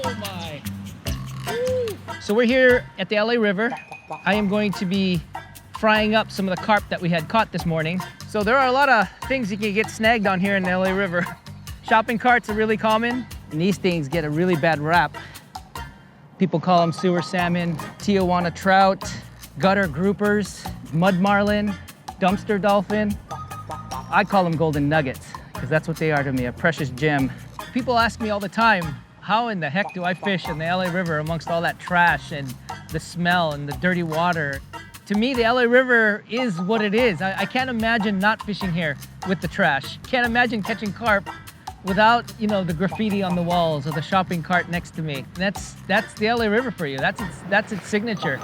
Oh my. So we're here at the LA River. I am going to be frying up some of the carp that we had caught this morning. So there are a lot of things you can get snagged on here in the LA River. Shopping carts are really common, and these things get a really bad rap. People call them sewer salmon, Tijuana trout, gutter groupers, mud marlin, dumpster dolphin. I call them golden nuggets because that's what they are to me, a precious gem. People ask me all the time, how in the heck do I fish in the LA River amongst all that trash and the smell and the dirty water? To me, the LA River is what it is. I can't imagine not fishing here with the trash. Can't imagine catching carp without, you know, the graffiti on the walls or the shopping cart next to me. That's the LA River for you. That's its signature.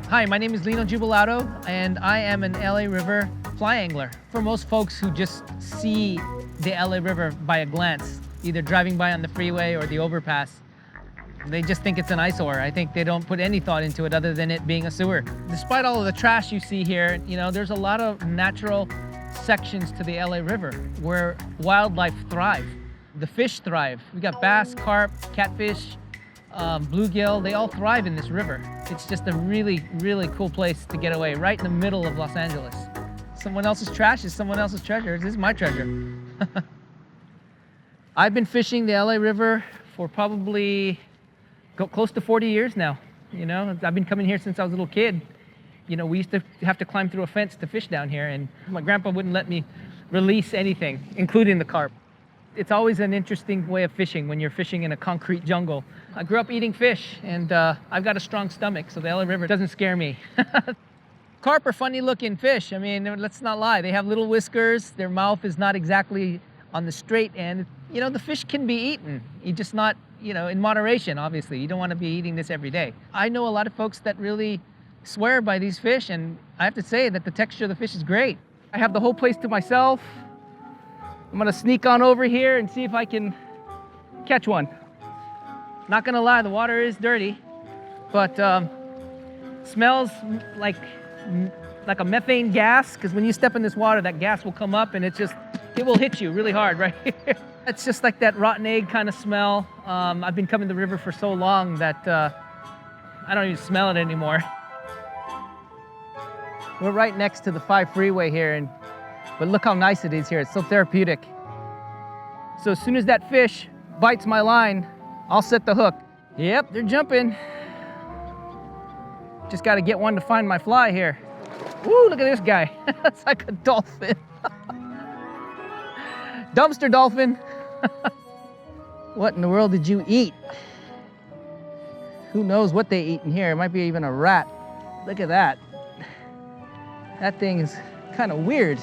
Hi, my name is Lino Jubilado, and I am an LA River fly angler. For most folks who just see the LA River by a glance, either driving by on the freeway or the overpass, they just think it's an eyesore. I think they don't put any thought into it other than it being a sewer. Despite all of the trash you see here, you know, there's a lot of natural sections to the LA River where wildlife thrive. The fish thrive. We got bass, carp, catfish, bluegill, they all thrive in this river. It's just a really, really cool place to get away, right in the middle of Los Angeles. Someone else's trash is someone else's treasure. This is my treasure. I've been fishing the LA River for probably close to 40 years now. You know, I've been coming here since I was a little kid. You know, we used to have to climb through a fence to fish down here, and my grandpa wouldn't let me release anything, including the carp. It's always an interesting way of fishing when you're fishing in a concrete jungle. I grew up eating fish, and I've got a strong stomach, so the LA River doesn't scare me. Carp are funny looking fish. I mean, let's not lie. They have little whiskers. Their mouth is not exactly on the straight end. You know, the fish can be eaten. You just not, you know, in moderation, obviously. You don't want to be eating this every day. I know a lot of folks that really swear by these fish, and I have to say that the texture of the fish is great. I have the whole place to myself. I'm gonna sneak on over here and see if I can catch one. Not gonna lie, the water is dirty, but smells like a methane gas, because when you step in this water, that gas will come up and it will hit you really hard right here. It's just like that rotten egg kind of smell. I've been coming to the river for so long that I don't even smell it anymore. We're right next to the 5 freeway here, but look how nice it is here. It's so therapeutic. So as soon as that fish bites my line, I'll set the hook. Yep, they're jumping. Just got to get one to find my fly here. Woo, look at this guy. It's like a dolphin. Dumpster dolphin. What in the world did you eat? Who knows what they eat in here? It might be even a rat. Look at that. That thing is kind of weird.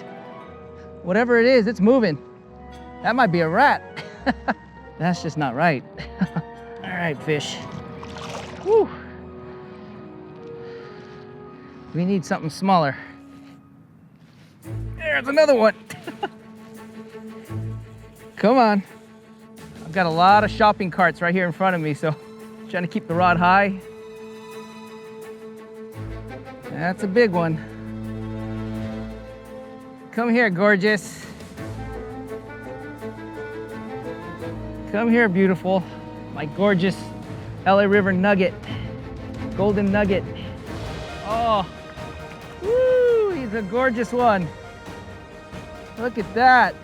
Whatever it is, it's moving. That might be a rat. That's just not right. All right, fish. Woo. We need something smaller. There's another one. Come on. I've got a lot of shopping carts right here in front of me, so I'm trying to keep the rod high. That's a big one. Come here, gorgeous. Come here, beautiful. My gorgeous LA River nugget, golden nugget. Oh, woo, he's a gorgeous one. Look at that.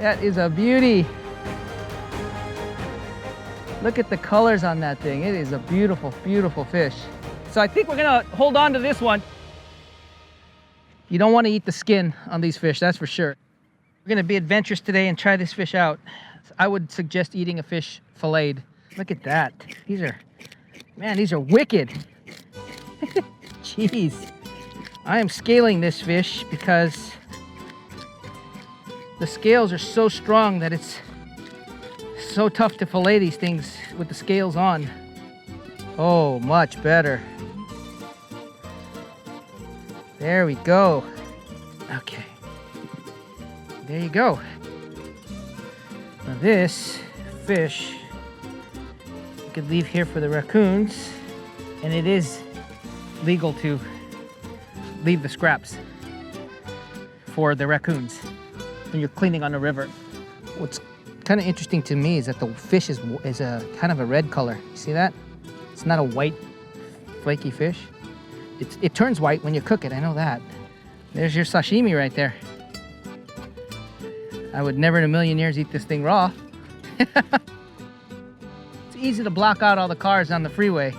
That is a beauty. Look at the colors on that thing. It is a beautiful, beautiful fish. So I think we're gonna hold on to this one. You don't want to eat the skin on these fish, that's for sure. We're gonna be adventurous today and try this fish out. I would suggest eating a fish filleted. Look at that. These are wicked. Jeez. I am scaling this fish because the scales are so strong that it's so tough to fillet these things with the scales on. Oh, much better. There we go. Okay. There you go. Now this fish you could leave here for the raccoons, and it is legal to leave the scraps for the raccoons when you're cleaning on the river. What's kind of interesting to me is that the fish is a kind of a red color. You see that? It's not a white, flaky fish. It turns white when you cook it, I know that. There's your sashimi right there. I would never in a million years eat this thing raw. It's easy to block out all the cars on the freeway,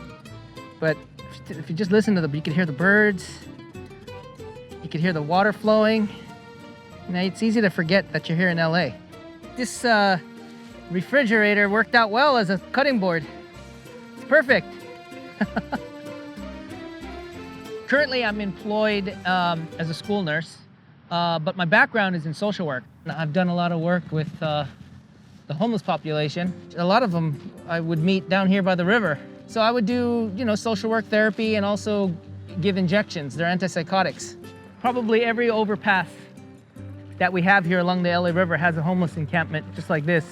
but if you just listen to them, you can hear the birds, you can hear the water flowing. Now it's easy to forget that you're here in LA. This refrigerator worked out well as a cutting board. It's perfect. Currently, I'm employed as a school nurse, but my background is in social work. I've done a lot of work with the homeless population. A lot of them I would meet down here by the river. So I would do, social work therapy and also give injections. They're antipsychotics. Probably every overpass that we have here along the LA River has a homeless encampment just like this.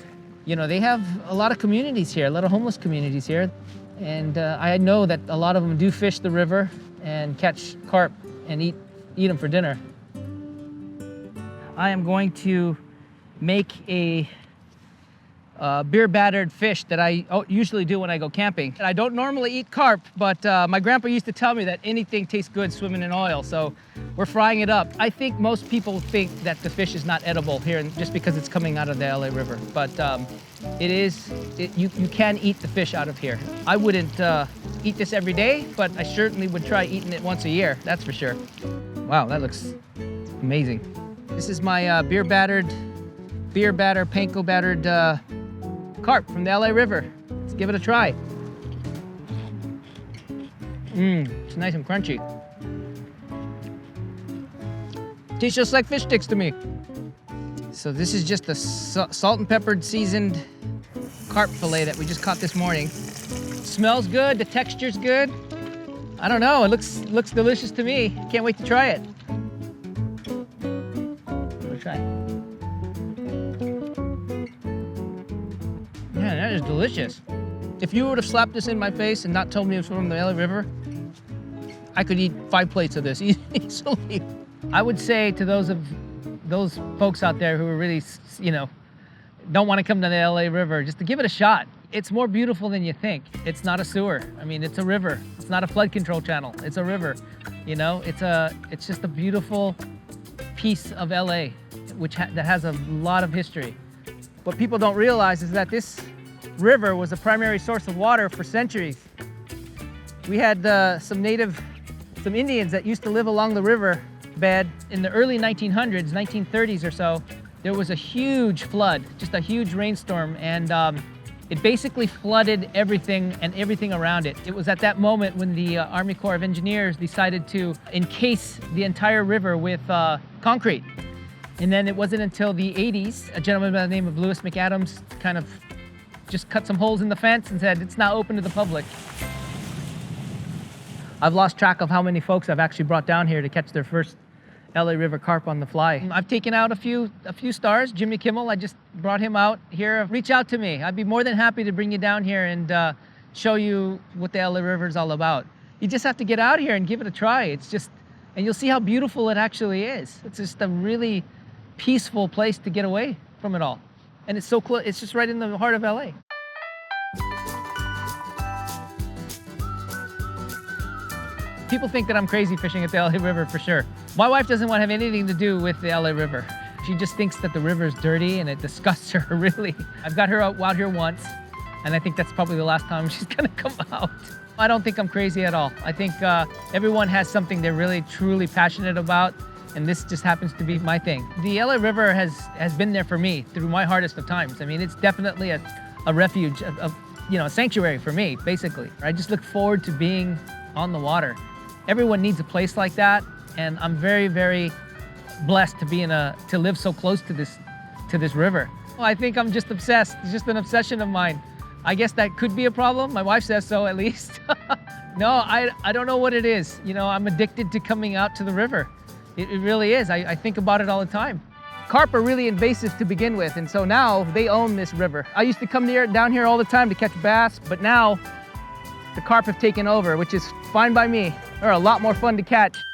They have a lot of communities here, a lot of homeless communities here. And I know that a lot of them do fish the river and catch carp and eat them for dinner. I am going to make a beer battered fish that I usually do when I go camping. I don't normally eat carp, but my grandpa used to tell me that anything tastes good swimming in oil, so we're frying it up. I think most people think that the fish is not edible here just because it's coming out of the LA River, but you can eat the fish out of here. I wouldn't eat this every day, but I certainly would try eating it once a year, that's for sure. Wow, that looks amazing. This is my beer battered, panko battered carp from the LA River. Let's give it a try. It's nice and crunchy. Tastes just like fish sticks to me. So this is just the salt and peppered seasoned carp fillet that we just caught this morning. Smells good, the texture's good. I don't know, it looks delicious to me. Can't wait to try it. Try. Man, that is delicious. If you would have slapped this in my face and not told me it was from the LA River, I could eat 5 plates of this easily. I would say to those folks out there who are really, don't want to come to the LA River, just to give it a shot. It's more beautiful than you think. It's not a sewer. I mean, it's a river. It's not a flood control channel. It's a river. It's just a beautiful piece of LA, that has a lot of history. What people don't realize is that this river was a primary source of water for centuries. We had some Indians that used to live along the river bed in the early 1900s, 1930s or so. There was a huge flood, just a huge rainstorm, and it basically flooded everything and everything around it. It was at that moment when the Army Corps of Engineers decided to encase the entire river with concrete. And then it wasn't until the 80s, a gentleman by the name of Lewis McAdams kind of just cut some holes in the fence and said, it's now open to the public. I've lost track of how many folks I've actually brought down here to catch their first LA River carp on the fly. I've taken out a few stars. Jimmy Kimmel, I just brought him out here. Reach out to me. I'd be more than happy to bring you down here and show you what the LA River is all about. You just have to get out here and give it a try. And you'll see how beautiful it actually is. It's just a really peaceful place to get away from it all. And it's so close, it's just right in the heart of LA. People think that I'm crazy fishing at the LA River for sure. My wife doesn't want to have anything to do with the LA River. She just thinks that the river is dirty and it disgusts her, really. I've got her out here once, and I think that's probably the last time she's gonna come out. I don't think I'm crazy at all. I think everyone has something they're really, truly passionate about, and this just happens to be my thing. The LA River has been there for me through my hardest of times. I mean, it's definitely a refuge, a sanctuary for me, basically. I just look forward to being on the water. Everyone needs a place like that, and I'm very, very blessed to live so close to this river. Well, I think I'm just obsessed. It's just an obsession of mine. I guess that could be a problem. My wife says so, at least. No, I don't know what it is. I'm addicted to coming out to the river. It really is. I think about it all the time. Carp are really invasive to begin with, and so now they own this river. I used to come down here all the time to catch bass, but now the carp have taken over, which is fine by me. They're a lot more fun to catch.